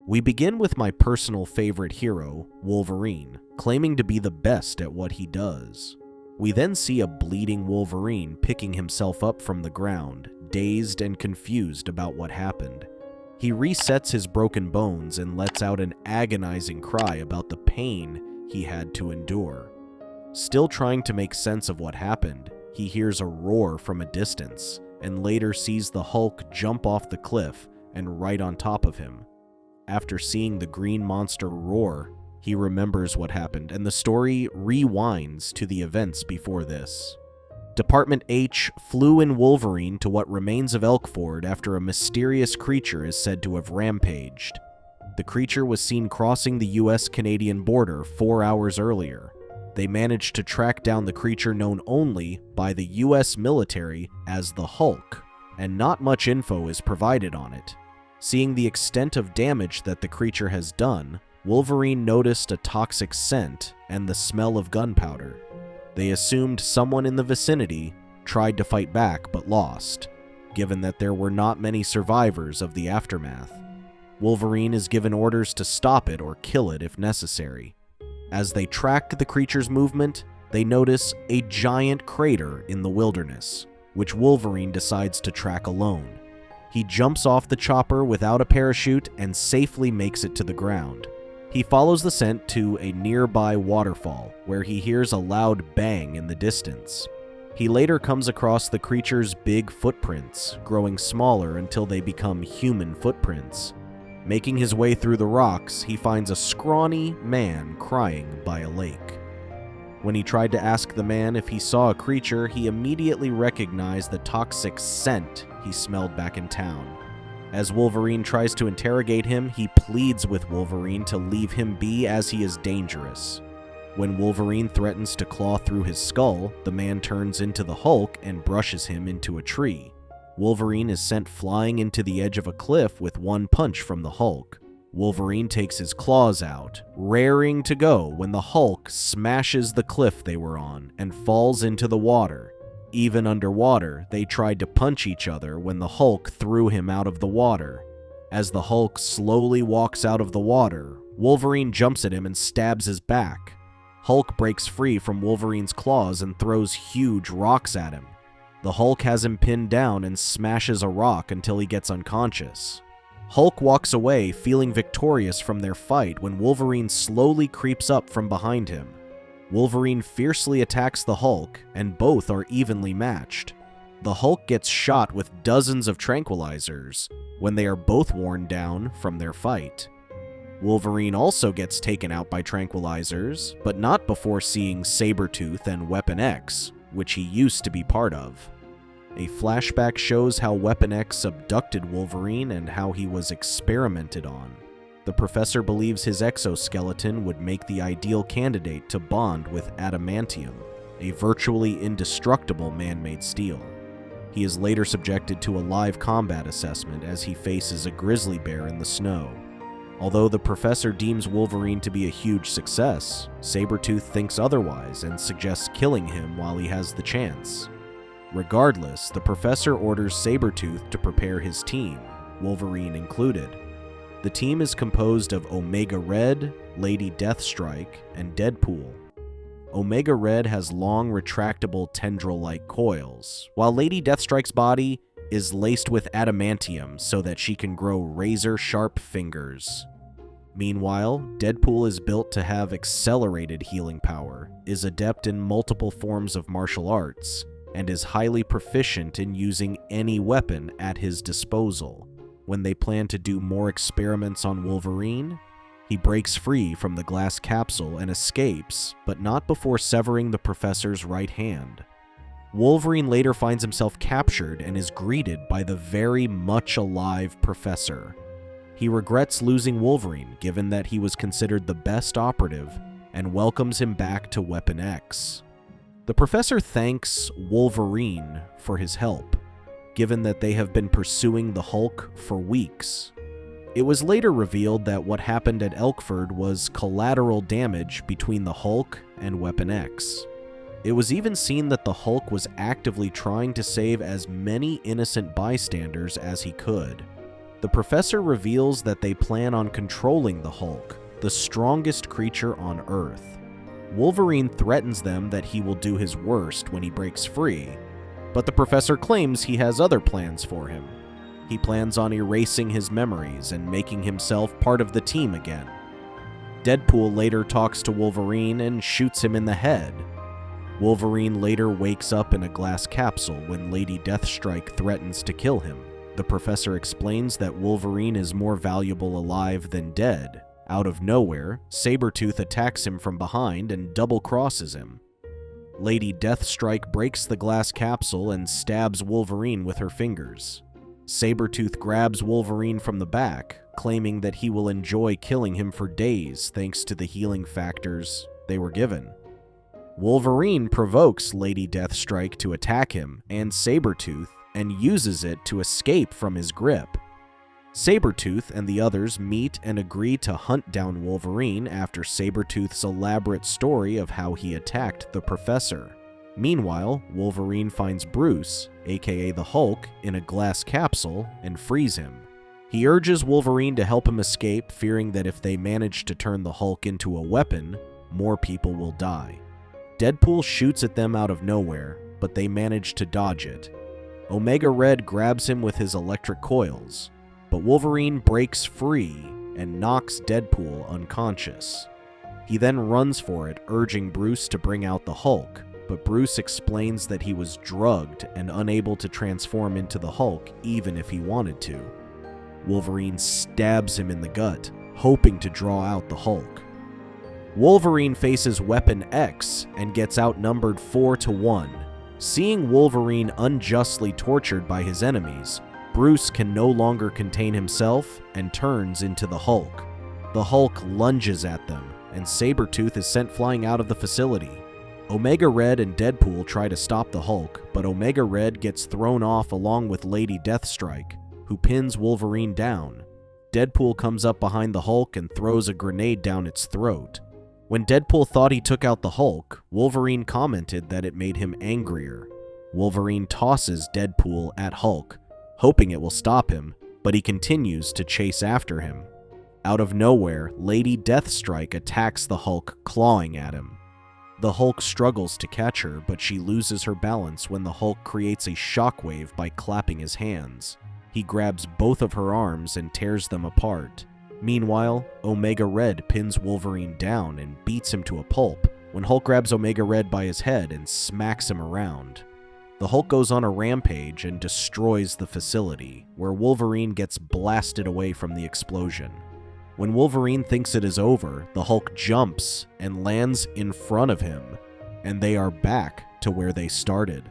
We begin with my personal favorite hero, Wolverine, claiming to be the best at what he does. We then see a bleeding Wolverine picking himself up from the ground, dazed and confused about what happened. He resets his broken bones and lets out an agonizing cry about the pain he had to endure. Still trying to make sense of what happened, he hears a roar from a distance, and later sees the Hulk jump off the cliff and right on top of him. After seeing the green monster roar, he remembers what happened, and the story rewinds to the events before this. Department H flew in Wolverine to what remains of Elkford after a mysterious creature is said to have rampaged. The creature was seen crossing the US-Canadian border 4 hours earlier. They managed to track down the creature known only by the US military as the Hulk, and not much info is provided on it. Seeing the extent of damage that the creature has done, Wolverine noticed a toxic scent and the smell of gunpowder. They assumed someone in the vicinity tried to fight back but lost, given that there were not many survivors of the aftermath. Wolverine is given orders to stop it or kill it if necessary. As they track the creature's movement, they notice a giant crater in the wilderness, which Wolverine decides to track alone. He jumps off the chopper without a parachute and safely makes it to the ground. He follows the scent to a nearby waterfall, where he hears a loud bang in the distance. He later comes across the creature's big footprints, growing smaller until they become human footprints. Making his way through the rocks, he finds a scrawny man crying by a lake. When he tried to ask the man if he saw a creature, he immediately recognized the toxic scent he smelled back in town. As Wolverine tries to interrogate him, he pleads with Wolverine to leave him be as he is dangerous. When Wolverine threatens to claw through his skull, the man turns into the Hulk and brushes him into a tree. Wolverine is sent flying into the edge of a cliff with one punch from the Hulk. Wolverine takes his claws out, raring to go when the Hulk smashes the cliff they were on and falls into the water. Even underwater, they tried to punch each other when the Hulk threw him out of the water. As the Hulk slowly walks out of the water, Wolverine jumps at him and stabs his back. Hulk breaks free from Wolverine's claws and throws huge rocks at him. The Hulk has him pinned down and smashes a rock until he gets unconscious. Hulk walks away feeling victorious from their fight when Wolverine slowly creeps up from behind him. Wolverine fiercely attacks the Hulk, and both are evenly matched. The Hulk gets shot with dozens of tranquilizers when they are both worn down from their fight. Wolverine also gets taken out by tranquilizers, but not before seeing Sabretooth and Weapon X, which he used to be part of. A flashback shows how Weapon X abducted Wolverine and how he was experimented on. The professor believes his exoskeleton would make the ideal candidate to bond with adamantium, a virtually indestructible man-made steel. He is later subjected to a live combat assessment as he faces a grizzly bear in the snow. Although the professor deems Wolverine to be a huge success, Sabretooth thinks otherwise and suggests killing him while he has the chance. Regardless, the professor orders Sabretooth to prepare his team, Wolverine included. The team is composed of Omega Red, Lady Deathstrike, and Deadpool. Omega Red has long retractable tendril-like coils, while Lady Deathstrike's body is laced with adamantium so that she can grow razor-sharp fingers. Meanwhile, Deadpool is built to have accelerated healing power, is adept in multiple forms of martial arts, and is highly proficient in using any weapon at his disposal. When they plan to do more experiments on Wolverine, he breaks free from the glass capsule and escapes, but not before severing the professor's right hand. Wolverine later finds himself captured and is greeted by the very much alive professor. He regrets losing Wolverine given that he was considered the best operative and welcomes him back to Weapon X. The professor thanks Wolverine for his help, given that they have been pursuing the Hulk for weeks. It was later revealed that what happened at Elkford was collateral damage between the Hulk and Weapon X. It was even seen that the Hulk was actively trying to save as many innocent bystanders as he could. The professor reveals that they plan on controlling the Hulk, the strongest creature on Earth. Wolverine threatens them that he will do his worst when he breaks free, but the professor claims he has other plans for him. He plans on erasing his memories and making himself part of the team again. Deadpool later talks to Wolverine and shoots him in the head. Wolverine later wakes up in a glass capsule when Lady Deathstrike threatens to kill him. The professor explains that Wolverine is more valuable alive than dead. Out of nowhere, Sabretooth attacks him from behind and double-crosses him. Lady Deathstrike breaks the glass capsule and stabs Wolverine with her fingers. Sabretooth grabs Wolverine from the back, claiming that he will enjoy killing him for days thanks to the healing factors they were given. Wolverine provokes Lady Deathstrike to attack him and Sabretooth and uses it to escape from his grip. Sabretooth and the others meet and agree to hunt down Wolverine after Sabretooth's elaborate story of how he attacked the professor. Meanwhile, Wolverine finds Bruce, aka the Hulk, in a glass capsule and frees him. He urges Wolverine to help him escape, fearing that if they manage to turn the Hulk into a weapon, more people will die. Deadpool shoots at them out of nowhere, but they manage to dodge it. Omega Red grabs him with his electric coils, but Wolverine breaks free and knocks Deadpool unconscious. He then runs for it, urging Bruce to bring out the Hulk, but Bruce explains that he was drugged and unable to transform into the Hulk even if he wanted to. Wolverine stabs him in the gut, hoping to draw out the Hulk. Wolverine faces Weapon X and gets outnumbered 4-1. Seeing Wolverine unjustly tortured by his enemies, Bruce can no longer contain himself and turns into the Hulk. The Hulk lunges at them, and Sabretooth is sent flying out of the facility. Omega Red and Deadpool try to stop the Hulk, but Omega Red gets thrown off along with Lady Deathstrike, who pins Wolverine down. Deadpool comes up behind the Hulk and throws a grenade down its throat. When Deadpool thought he took out the Hulk, Wolverine commented that it made him angrier. Wolverine tosses Deadpool at Hulk, hoping it will stop him, but he continues to chase after him. Out of nowhere, Lady Deathstrike attacks the Hulk, clawing at him. The Hulk struggles to catch her, but she loses her balance when the Hulk creates a shockwave by clapping his hands. He grabs both of her arms and tears them apart. Meanwhile, Omega Red pins Wolverine down and beats him to a pulp when Hulk grabs Omega Red by his head and smacks him around. The Hulk goes on a rampage and destroys the facility, where Wolverine gets blasted away from the explosion. When Wolverine thinks it is over, the Hulk jumps and lands in front of him, and they are back to where they started.